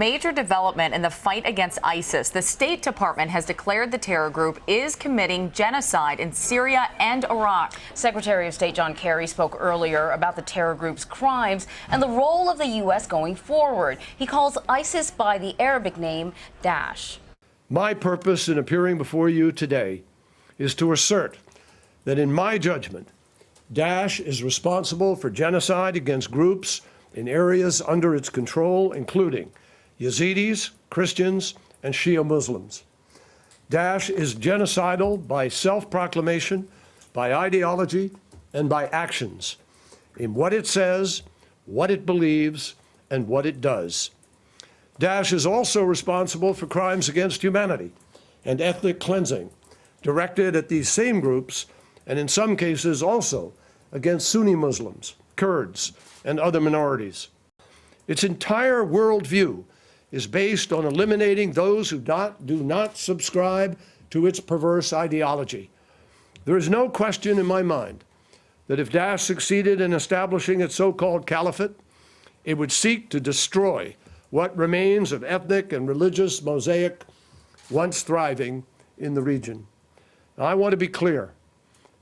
major development in the fight against ISIS. The State Department has declared the terror group is committing genocide in Syria and Iraq. Secretary of State John Kerry spoke earlier about the terror group's crimes and the role of the U.S. going forward. He calls ISIS by the Arabic name Daesh. My purpose in appearing before you today is to assert that, in my judgment, Daesh is responsible for genocide against groups in areas under its control, including Yazidis, Christians, and Shia Muslims. Daesh is genocidal by self-proclamation, by ideology, and by actions, in what it says, what it believes, and what it does. Daesh is also responsible for crimes against humanity and ethnic cleansing, directed at these same groups, and in some cases also against Sunni Muslims, Kurds, and other minorities. Its entire worldview is based on eliminating those who do not subscribe to its perverse ideology. There is no question in my mind that if Daesh succeeded in establishing its so-called caliphate, it would seek to destroy what remains of ethnic and religious mosaic once thriving in the region. Now, I want to be clear.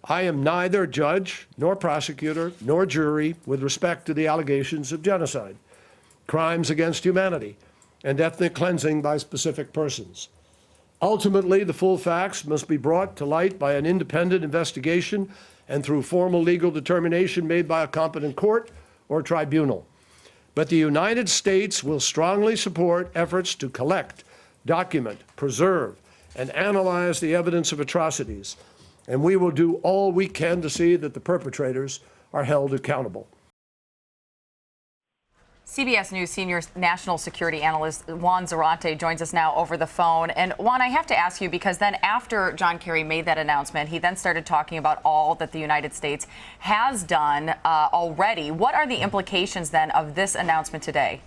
I am neither judge nor prosecutor nor jury with respect to the allegations of genocide, crimes against humanity, and ethnic cleansing by specific persons. Ultimately, the full facts must be brought to light by an independent investigation and through formal legal determination made by a competent court or tribunal. But the United States will strongly support efforts to collect, document, preserve, and analyze the evidence of atrocities, and we will do all we can to see that the perpetrators are held accountable. CBS News senior national security analyst Juan Zarate joins us now over the phone. And Juan, I have to ask you, because then after John Kerry made that announcement, he then started talking about all that the United States has done already. What are the implications then of this announcement today?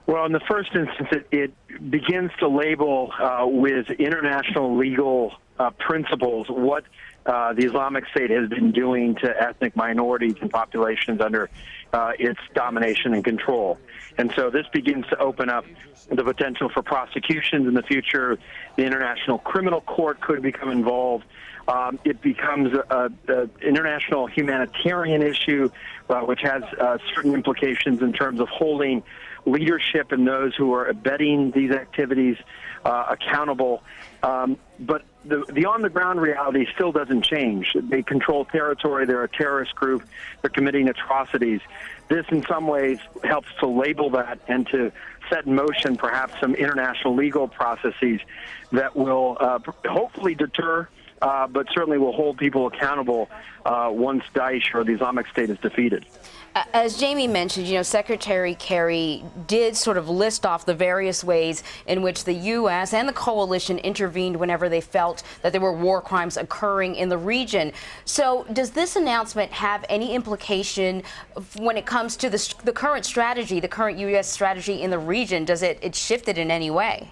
Well, in the first instance, it begins to label with international legal principles what the Islamic State has been doing to ethnic minorities and populations under its domination and control. And so this begins to open up the potential for prosecutions in the future. The International Criminal Court could become involved. It becomes an international humanitarian issue, which has certain implications in terms of holding leadership and those who are abetting these activities accountable. But the on-the-ground reality still doesn't change. They control territory. They're a terrorist group. They're committing atrocities. This, in some ways, helps to label that and to set in motion perhaps some international legal processes that will hopefully deter, but certainly will hold people accountable once Daesh or the Islamic State is defeated. As Jamie mentioned, Secretary Kerry did sort of list off the various ways in which the U.S. and the coalition intervened whenever they felt that there were war crimes occurring in the region. So does this announcement have any implication when it comes to the current strategy, the current U.S. strategy in the region? Does it shift it in any way?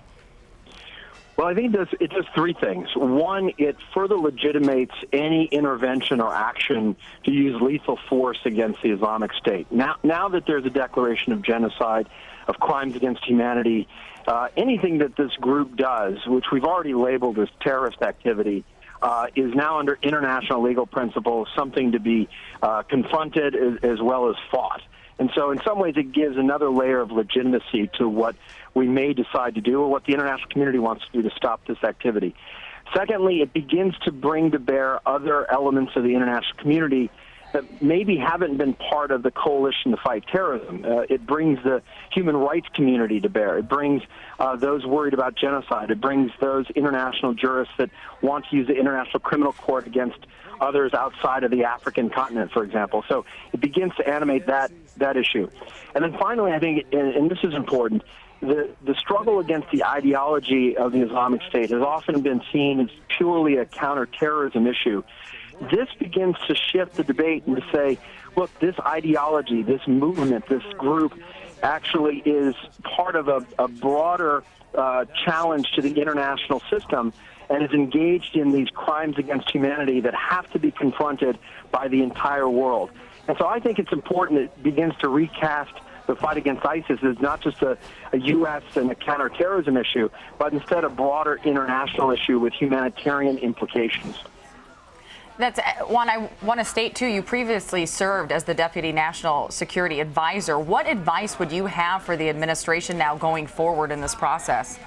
Well, I think it does three things. One, it further legitimates any intervention or action to use lethal force against the Islamic State. Now that there's a declaration of genocide, of crimes against humanity, anything that this group does, which we've already labeled as terrorist activity, is now under international legal principles, something to be confronted as well as fought. And so in some ways it gives another layer of legitimacy to what we may decide to do or what the international community wants to do to stop this activity. Secondly, it begins to bring to bear other elements of the international community that maybe haven't been part of the coalition to fight terrorism. It brings the human rights community to bear. It brings those worried about genocide. It brings those international jurists that want to use the International Criminal Court against others outside of the African continent, for example. So it begins to animate that issue. And then finally, I think, and this is important, the struggle against the ideology of the Islamic State has often been seen as purely a counterterrorism issue. This begins to shift the debate and to say, look, this ideology, this movement, this group actually is part of a broader challenge to the international system and is engaged in these crimes against humanity that have to be confronted by the entire world. And so I think it's important it begins to recast the fight against ISIS is not just a U.S. and a counterterrorism issue, but instead a broader international issue with humanitarian implications. That's Juan, I want to state, too, you previously served as the Deputy National Security Advisor. What advice would you have for the administration now going forward in this process?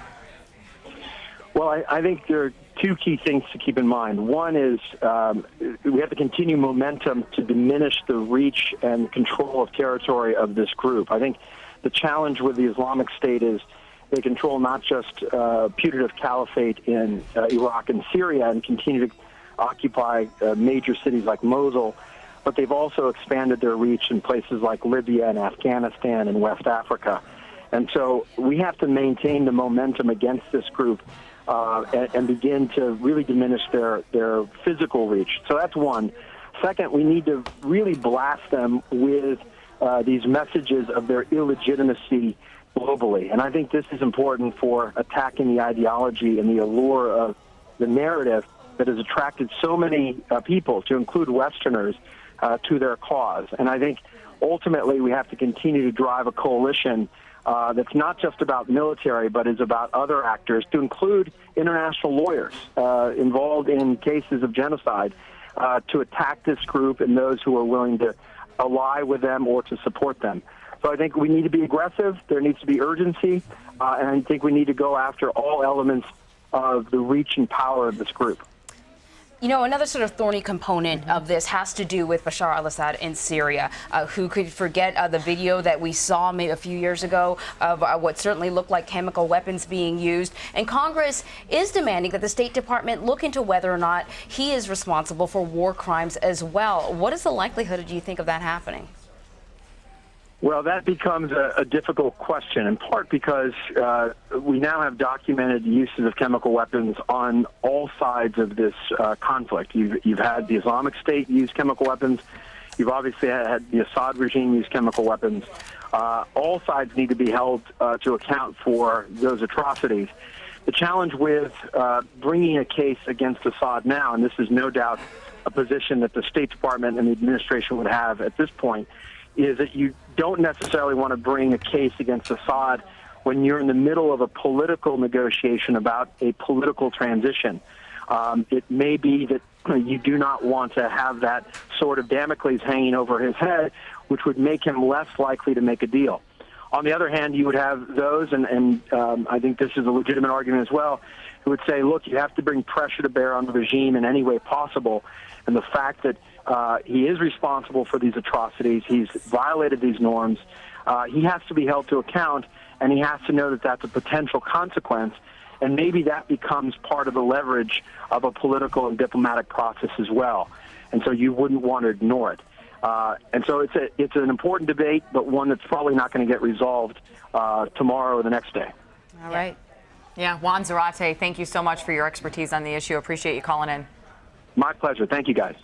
Well, I think there are two key things to keep in mind. One is we have to continue momentum to diminish the reach and control of territory of this group. I think the challenge with the Islamic State is they control not just putative caliphate in Iraq and Syria and continue to occupy major cities like Mosul, but they've also expanded their reach in places like Libya and Afghanistan and West Africa. And so we have to maintain the momentum against this group and begin to really diminish their physical reach. So that's one. Second, we need to really blast them with these messages of their illegitimacy globally. And I think this is important for attacking the ideology and the allure of the narrative that has attracted so many people, to include Westerners, to their cause. And I think ultimately we have to continue to drive a coalition that's not just about military, but is about other actors, to include international lawyers involved in cases of genocide, to attack this group and those who are willing to ally with them or to support them. So I think we need to be aggressive. There needs to be urgency. And I think we need to go after all elements of the reach and power of this group. You know, another sort of thorny component of this has to do with Bashar al-Assad in Syria. Who could forget the video that we saw maybe a few years ago of what certainly looked like chemical weapons being used? And Congress is demanding that the State Department look into whether or not he is responsible for war crimes as well. What is the likelihood, do you think, of that happening? Well, that becomes a difficult question, in part because we now have documented uses of chemical weapons on all sides of this conflict. You've had the Islamic State use chemical weapons. You've obviously had the Assad regime use chemical weapons. All sides need to be held to account for those atrocities. The challenge with bringing a case against Assad now, and this is no doubt a position that the State Department and the administration would have at this point, is that you don't necessarily want to bring a case against Assad when you're in the middle of a political negotiation about a political transition. It may be that you do not want to have that sword of Damocles hanging over his head, which would make him less likely to make a deal. On the other hand, you would have those, and I think this is a legitimate argument as well, who would say, look, you have to bring pressure to bear on the regime in any way possible. And the fact that he is responsible for these atrocities, he's violated these norms, he has to be held to account, and he has to know that that's a potential consequence. And maybe that becomes part of the leverage of a political and diplomatic process as well. And so you wouldn't want to ignore it. And so it's an important debate, but one that's probably not going to get resolved tomorrow or the next day. All right. Yeah, Juan Zarate, thank you so much for your expertise on the issue. Appreciate you calling in. My pleasure. Thank you, guys.